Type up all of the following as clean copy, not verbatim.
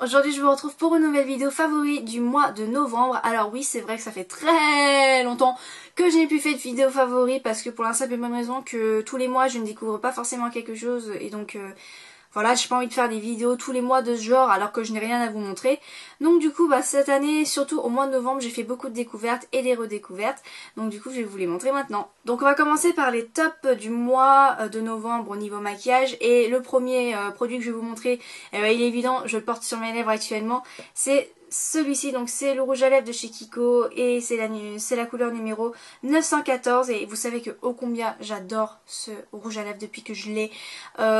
Aujourd'hui je vous retrouve pour une nouvelle vidéo favori du mois de novembre. Alors oui, c'est vrai que ça fait très longtemps que je n'ai plus fait de vidéo favori parce que pour la simple et bonne raison que tous les mois je ne découvre pas forcément quelque chose et donc voilà, j'ai pas envie de faire des vidéos tous les mois de ce genre alors que je n'ai rien à vous montrer. Donc du coup cette année, surtout au mois de novembre, j'ai fait beaucoup de découvertes et des redécouvertes. Donc du coup je vais vous les montrer maintenant. Donc on va commencer par les tops du mois de novembre au niveau maquillage. Et le premier produit que je vais vous montrer, il est évident, je le porte sur mes lèvres actuellement. C'est celui-ci, donc c'est le rouge à lèvres de chez Kiko et c'est la couleur numéro 914 et vous savez que ô combien j'adore ce rouge à lèvres depuis que je l'ai.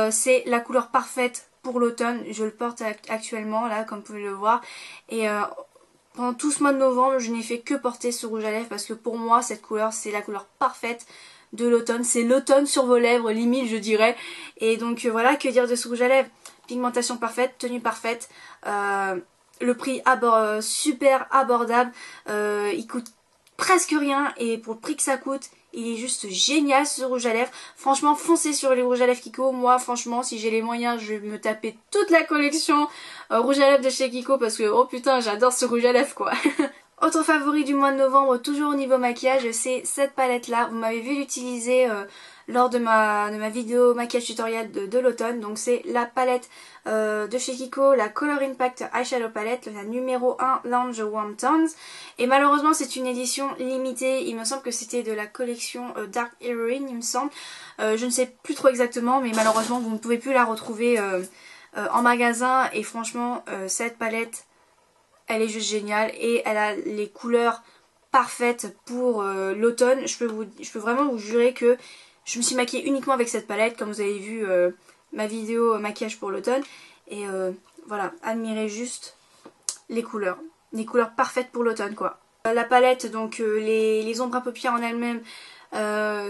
C'est la couleur parfaite pour l'automne, je le porte actuellement là comme vous pouvez le voir et pendant tout ce mois de novembre je n'ai fait que porter ce rouge à lèvres parce que pour moi cette couleur c'est la couleur parfaite de l'automne, c'est l'automne sur vos lèvres limite je dirais. Et donc voilà, que dire de ce rouge à lèvres, pigmentation parfaite, tenue parfaite, le prix super abordable, il coûte presque rien et pour le prix que ça coûte, il est juste génial ce rouge à lèvres. Franchement, foncez sur les rouges à lèvres Kiko. Moi, franchement, si j'ai les moyens, je vais me taper toute la collection rouge à lèvres de chez Kiko parce que, oh putain, j'adore ce rouge à lèvres quoi. Autre favori du mois de novembre, toujours au niveau maquillage, c'est cette palette là. Vous m'avez vu l'utiliser lors de ma vidéo maquillage tutoriel de l'automne. Donc c'est la palette de chez Kiko, la Color Impact Eyeshadow Palette, la numéro 1 Lounge Warm Tones. Et malheureusement c'est une édition limitée, il me semble que c'était de la collection Dark Heroine il me semble. Je ne sais plus trop exactement mais malheureusement vous ne pouvez plus la retrouver en magasin. Et franchement cette palette, elle est juste géniale et elle a les couleurs parfaites pour l'automne. Je peux vraiment vous jurer que je me suis maquillée uniquement avec cette palette, comme vous avez vu ma vidéo maquillage pour l'automne. Et voilà, admirez juste les couleurs parfaites pour l'automne quoi. La palette, donc les ombres à paupières en elles-mêmes,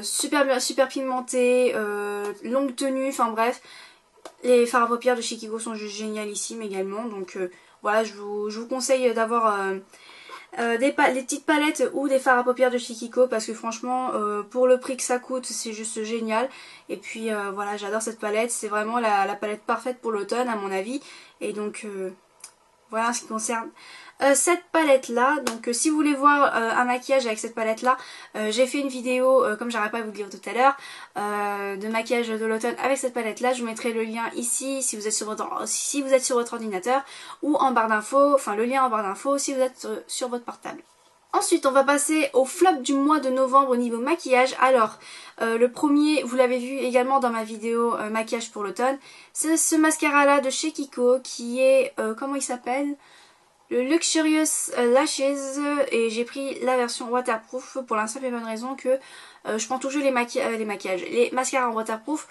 super pigmentées, longue tenue, enfin bref. Les fards à paupières de chez Kiko sont juste génialissimes également. Donc voilà, je vous conseille d'avoir des petites palettes ou des fards à paupières de chez Kiko parce que franchement pour le prix que ça coûte c'est juste génial. Et puis voilà, j'adore cette palette, c'est vraiment la palette parfaite pour l'automne à mon avis. Et donc voilà en ce qui concerne cette palette là. Donc si vous voulez voir un maquillage avec cette palette là, j'ai fait une vidéo comme j'arrête pas de vous le dire tout à l'heure de maquillage de l'automne avec cette palette là. Je vous mettrai le lien ici si vous êtes sur votre ordinateur ou en barre d'infos, enfin le lien en barre d'infos si vous êtes sur votre portable. Ensuite on va passer au flop du mois de novembre au niveau maquillage. Alors le premier, vous l'avez vu également dans ma vidéo maquillage pour l'automne, c'est ce mascara là de chez Kiko qui est, comment il s'appelle, le Luxurious Lashes. Et j'ai pris la version waterproof pour la simple et bonne raison que je prends toujours les mascaras en waterproof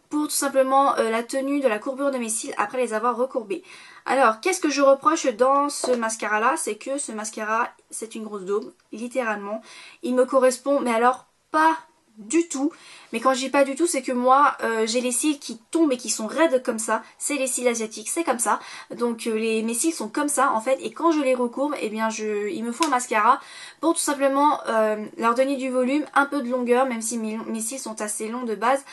pour tout simplement la tenue de la courbure de mes cils après les avoir recourbés. Alors qu'est-ce que je reproche dans ce mascara là, c'est que ce mascara c'est une grosse daube, littéralement. Il me correspond mais alors pas du tout. Mais quand je dis pas du tout, c'est que moi j'ai les cils qui tombent et qui sont raides comme ça. C'est les cils asiatiques, c'est comme ça. Donc mes cils sont comme ça en fait. Et quand je les recourbe, eh bien il me faut un mascara pour tout simplement leur donner du volume, un peu de longueur, même si mes cils sont assez longs de base.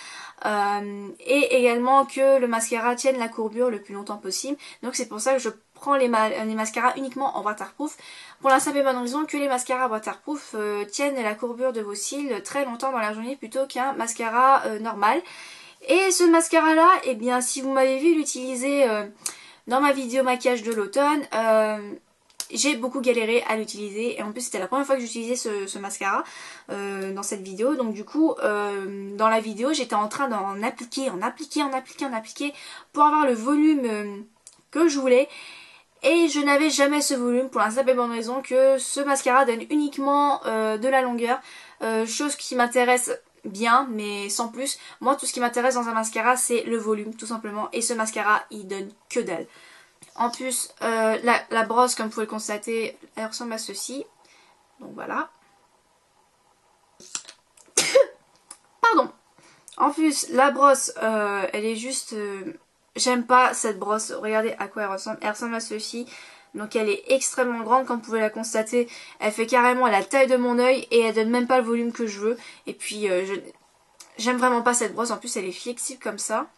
Et également que le mascara tienne la courbure le plus longtemps possible. Donc c'est pour ça que je prends les mascaras uniquement en waterproof, pour la simple et bonne raison que les mascaras waterproof tiennent la courbure de vos cils très longtemps dans la journée plutôt qu'un mascara normal. Et ce mascara là, eh bien si vous m'avez vu l'utiliser dans ma vidéo maquillage de l'automne, j'ai beaucoup galéré à l'utiliser et en plus c'était la première fois que j'utilisais ce mascara dans cette vidéo. Donc du coup dans la vidéo j'étais en train d'en appliquer pour avoir le volume que je voulais. Et je n'avais jamais ce volume pour la simple et bonne raison que ce mascara donne uniquement de la longueur. Chose qui m'intéresse bien mais sans plus. Moi tout ce qui m'intéresse dans un mascara c'est le volume tout simplement. Et ce mascara il donne que dalle. En plus la brosse comme vous pouvez le constater elle ressemble à ceci. Donc voilà. Pardon. En plus la brosse elle est juste... j'aime pas cette brosse, regardez à quoi elle ressemble à ceci. Donc elle est extrêmement grande comme vous pouvez la constater. Elle fait carrément la taille de mon œil et elle donne même pas le volume que je veux. Et puis j'aime vraiment pas cette brosse, en plus elle est flexible comme ça.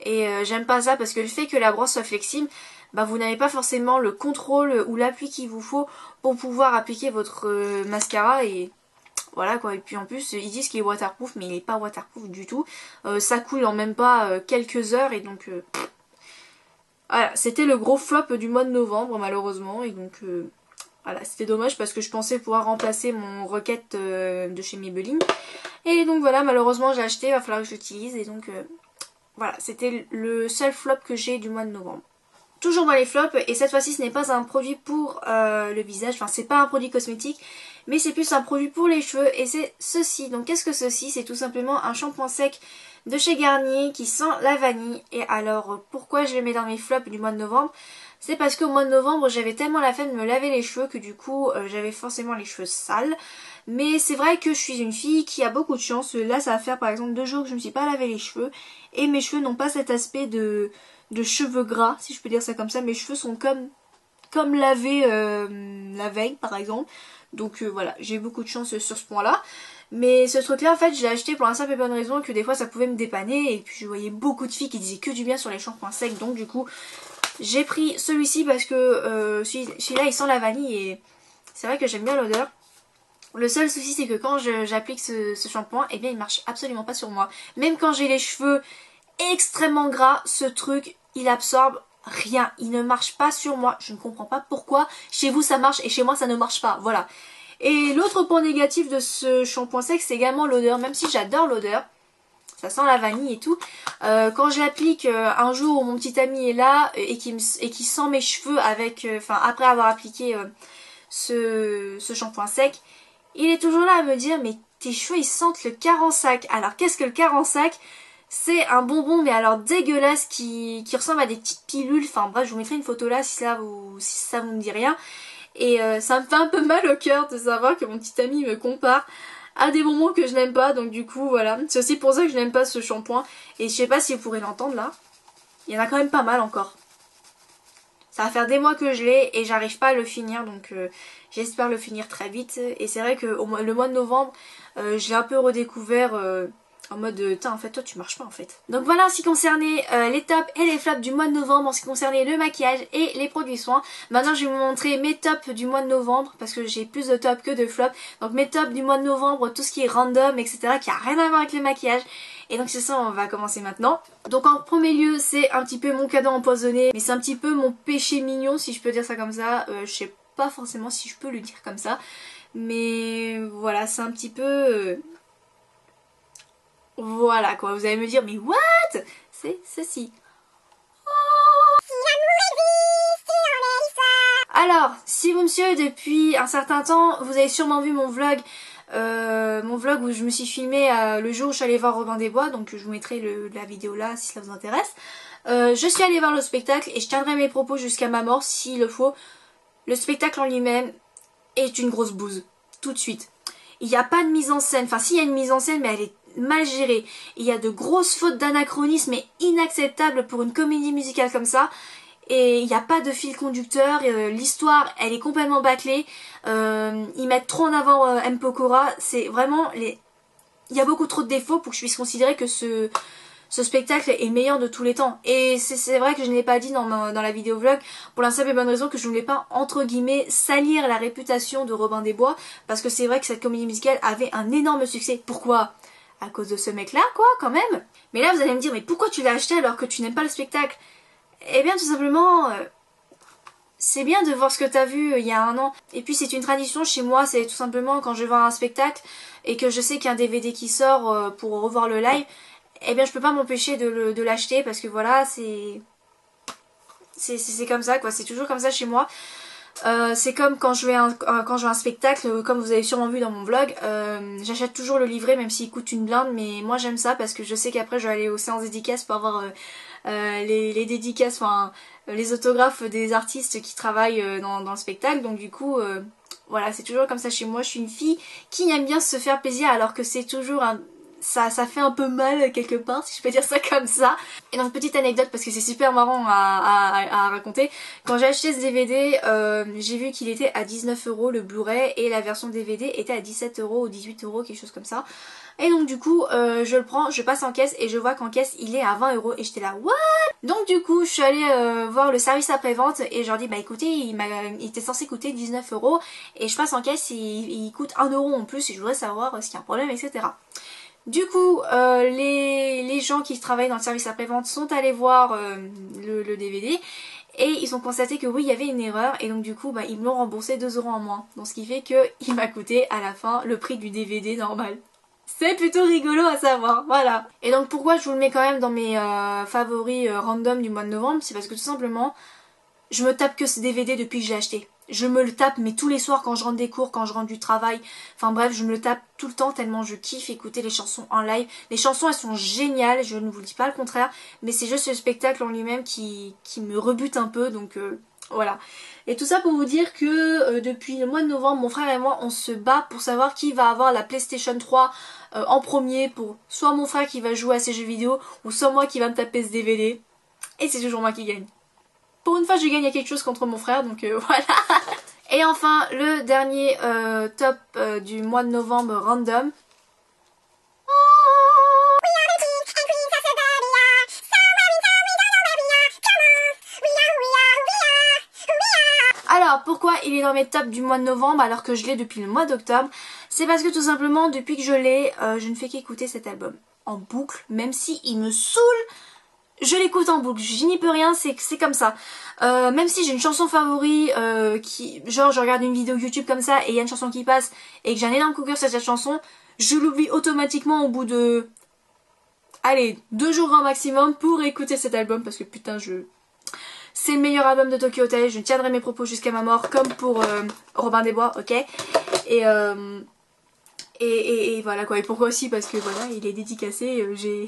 Et j'aime pas ça parce que le fait que la brosse soit flexible, bah vous n'avez pas forcément le contrôle ou l'appui qu'il vous faut pour pouvoir appliquer votre mascara et voilà quoi. Et puis en plus ils disent qu'il est waterproof mais il est pas waterproof du tout. Ça coule en même pas quelques heures et donc voilà, c'était le gros flop du mois de novembre malheureusement et donc voilà, c'était dommage parce que je pensais pouvoir remplacer mon Rocket de chez Maybelline. Et donc voilà, malheureusement j'ai acheté, il va falloir que je l'utilise et donc voilà, c'était le seul flop que j'ai du mois de novembre. Toujours dans les flops, et cette fois-ci ce n'est pas un produit pour le visage, enfin c'est pas un produit cosmétique, mais c'est plus un produit pour les cheveux et c'est ceci. Donc qu'est-ce que ceci? C'est tout simplement un shampoing sec de chez Garnier qui sent la vanille. Et alors pourquoi je le mets dans mes flops du mois de novembre? C'est parce qu'au mois de novembre j'avais tellement la flemme de me laver les cheveux que du coup j'avais forcément les cheveux sales. Mais c'est vrai que je suis une fille qui a beaucoup de chance. Là ça va faire par exemple 2 jours que je ne me suis pas lavé les cheveux et mes cheveux n'ont pas cet aspect de cheveux gras, si je peux dire ça comme ça. Mes cheveux sont comme lavés la veille par exemple. Donc voilà, j'ai eu beaucoup de chance sur ce point là. Mais ce truc là en fait je l'ai acheté pour la simple et bonne raison que des fois ça pouvait me dépanner. Et puis je voyais beaucoup de filles qui disaient que du bien sur les shampoings secs. Donc du coup j'ai pris celui-ci parce que celui-là il sent la vanille. Et c'est vrai que j'aime bien l'odeur. Le seul souci c'est que quand j'applique ce shampoing, eh bien il marche absolument pas sur moi. Même quand j'ai les cheveux extrêmement gras, ce truc il absorbe rien, il ne marche pas sur moi. Je ne comprends pas pourquoi chez vous ça marche et chez moi ça ne marche pas, voilà. Et l'autre point négatif de ce shampoing sec c'est également l'odeur. Même si j'adore l'odeur, ça sent la vanille et tout, quand je l'applique un jour où mon petit ami est là et qui sent mes cheveux avec, après avoir appliqué ce shampoing sec, il est toujours là à me dire mais tes cheveux ils sentent le carensac. Alors qu'est-ce que le carensac? C'est un bonbon mais alors dégueulasse qui ressemble à des petites pilules. Enfin bref, je vous mettrai une photo là si ça vous me dit rien. Et ça me fait un peu mal au cœur de savoir que mon petit ami me compare à des bonbons que je n'aime pas. Donc du coup voilà, c'est aussi pour ça que je n'aime pas ce shampoing. Et je sais pas si vous pourrez l'entendre là, il y en a quand même pas mal encore. Ça va faire des mois que je l'ai et j'arrive pas à le finir, donc j'espère le finir très vite. Et c'est vrai que le mois de novembre, je l'ai un peu redécouvert en mode en fait toi tu marches pas en fait. Donc voilà en ce qui concernait les tops et les flops du mois de novembre, en ce qui concernait le maquillage et les produits soins. Maintenant je vais vous montrer mes tops du mois de novembre parce que j'ai plus de tops que de flops. Donc mes tops du mois de novembre, tout ce qui est random etc, qui a rien à voir avec le maquillage. Et donc c'est ça, on va commencer maintenant. Donc en premier lieu c'est un petit peu mon cadeau empoisonné, mais c'est un petit peu mon péché mignon si je peux dire ça comme ça. Je sais pas forcément si je peux le dire comme ça, mais voilà, c'est un petit peu... Voilà quoi, vous allez me dire mais what? C'est ceci. Alors, si vous me suivez depuis un certain temps, vous avez sûrement vu mon vlog où je me suis filmée le jour où je suis allée voir Robin des Bois, donc je vous mettrai la vidéo là si ça vous intéresse. Je suis allée voir le spectacle et je tiendrai mes propos jusqu'à ma mort s'il le faut. Le spectacle en lui-même est une grosse bouse, tout de suite. Il n'y a pas de mise en scène, enfin s'il y a une mise en scène mais elle est mal gérée. Il y a de grosses fautes d'anachronisme et inacceptables pour une comédie musicale comme ça. Et il n'y a pas de fil conducteur, l'histoire elle est complètement bâclée, ils mettent trop en avant M. Pokora, c'est vraiment il y a beaucoup trop de défauts pour que je puisse considérer que ce spectacle est meilleur de tous les temps. Et c'est vrai que je ne l'ai pas dit dans la vidéo vlog pour la simple et bonne raison que je ne voulais pas entre guillemets salir la réputation de Robin des Bois, parce que c'est vrai que cette comédie musicale avait un énorme succès. Pourquoi? À cause de ce mec là quoi quand même. Mais là vous allez me dire mais pourquoi tu l'as acheté alors que tu n'aimes pas le spectacle? Eh bien tout simplement, c'est bien de voir ce que t'as vu il y a un an. Et puis c'est une tradition chez moi, c'est tout simplement quand je vais voir un spectacle et que je sais qu'il y a un DVD qui sort pour revoir le live, eh bien je peux pas m'empêcher de l'acheter parce que voilà, c'est comme ça quoi, c'est toujours comme ça chez moi. C'est comme quand je vais un spectacle, comme vous avez sûrement vu dans mon vlog, j'achète toujours le livret même s'il coûte une blinde, mais moi j'aime ça parce que je sais qu'après je vais aller aux séances dédicaces pour avoir les dédicaces, enfin les autographes des artistes qui travaillent dans le spectacle. Donc du coup voilà, c'est toujours comme ça chez moi. Je suis une fille qui aime bien se faire plaisir alors que c'est toujours ça fait un peu mal quelque part, si je peux dire ça comme ça. Et donc petite anecdote parce que c'est super marrant à raconter. Quand j'ai acheté ce DVD, j'ai vu qu'il était à 19 € le Blu-ray et la version DVD était à 17 € ou 18 €, quelque chose comme ça. Et donc du coup je le prends, je passe en caisse et je vois qu'en caisse il est à 20 € et j'étais là what. Donc du coup je suis allée voir le service après-vente et je leur dis bah écoutez il était censé coûter 19 € et je passe en caisse et il coûte 1 € en plus et je voudrais savoir s'il y a un problème, etc. Du coup les gens qui travaillent dans le service après-vente sont allés voir le DVD et ils ont constaté que oui il y avait une erreur et donc du coup bah, ils me l'ont remboursé 2 € en moins. Donc ce qui fait que il m'a coûté à la fin le prix du DVD normal. C'est plutôt rigolo à savoir, voilà. Et donc pourquoi je vous le mets quand même dans mes favoris random du mois de novembre, c'est parce que tout simplement, je me tape que ce DVD depuis que je l'ai acheté. Je me le tape mais tous les soirs quand je rentre des cours, quand je rentre du travail. Enfin bref, je me le tape tout le temps tellement je kiffe écouter les chansons en live. Les chansons elles sont géniales, je ne vous dis pas le contraire, mais c'est juste le spectacle en lui-même qui me rebute un peu, donc voilà. Et tout ça pour vous dire que depuis le mois de novembre, mon frère et moi on se bat pour savoir qui va avoir la PlayStation 3 en premier, pour soit mon frère qui va jouer à ces jeux vidéo ou soit moi qui va me taper ce DVD. Et c'est toujours moi qui gagne. Pour une fois je gagne à quelque chose contre mon frère, donc voilà. Et enfin le dernier top du mois de novembre random. Alors pourquoi il est dans mes tops du mois de novembre alors que je l'ai depuis le mois d'octobre? C'est parce que tout simplement depuis que je l'ai, je ne fais qu'écouter cet album en boucle, même si il me saoule, je l'écoute en boucle, j'y n'y peux rien, c'est comme ça. Même si j'ai une chanson favorite, genre je regarde une vidéo YouTube comme ça et il y a une chanson qui passe et que j'ai un énorme coup de cœur sur cette chanson, je l'oublie automatiquement au bout de, allez, 2 jours grand maximum pour écouter cet album parce que putain c'est le meilleur album de Tokyo Hotel, je tiendrai mes propos jusqu'à ma mort comme pour Robin des Bois, ok. Et voilà quoi, et pourquoi aussi parce que voilà il est dédicacé, j'ai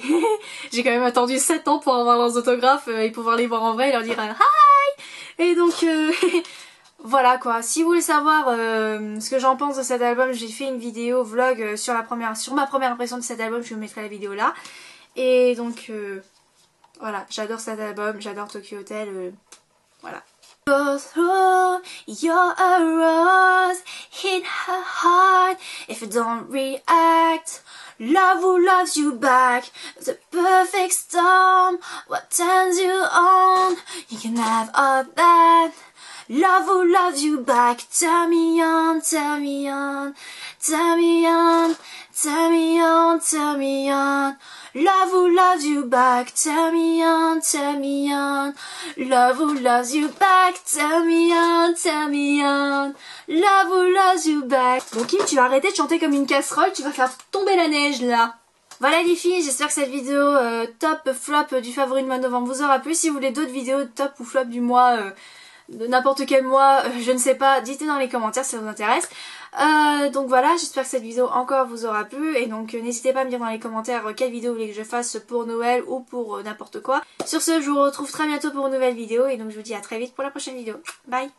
j'ai quand même attendu 7 ans pour avoir leurs autographes et pouvoir les voir en vrai et leur dire hi. Et donc voilà quoi, si vous voulez savoir ce que j'en pense de cet album, j'ai fait une vidéo vlog sur ma première impression de cet album, je vous mettrai la vidéo là. Et donc voilà, j'adore cet album, j'adore Tokyo Hotel, voilà. Go through, you're a rose, hit her heart, if you don't react, love who loves you back, the perfect storm, what turns you on, you can have all that, love who loves you back, turn me on, turn me on, turn me on, turn me on, turn me on. Love who loves you back, turn me on, turn me on. Love who loves you back, turn me on, turn me on. Love who loves you back. Bon Kim, tu vas arrêter de chanter comme une casserole, tu vas faire tomber la neige là. Voilà les filles, j'espère que cette vidéo top flop du favori de mois de novembre vous aura plu. Si vous voulez d'autres vidéos top ou flop du mois, de n'importe quel mois, je ne sais pas, dites-le dans les commentaires si ça vous intéresse. Donc voilà, j'espère que cette vidéo encore vous aura plu et donc n'hésitez pas à me dire dans les commentaires quelle vidéo vous voulez que je fasse pour Noël ou pour n'importe quoi. Sur ce, je vous retrouve très bientôt pour une nouvelle vidéo et donc je vous dis à très vite pour la prochaine vidéo. Bye!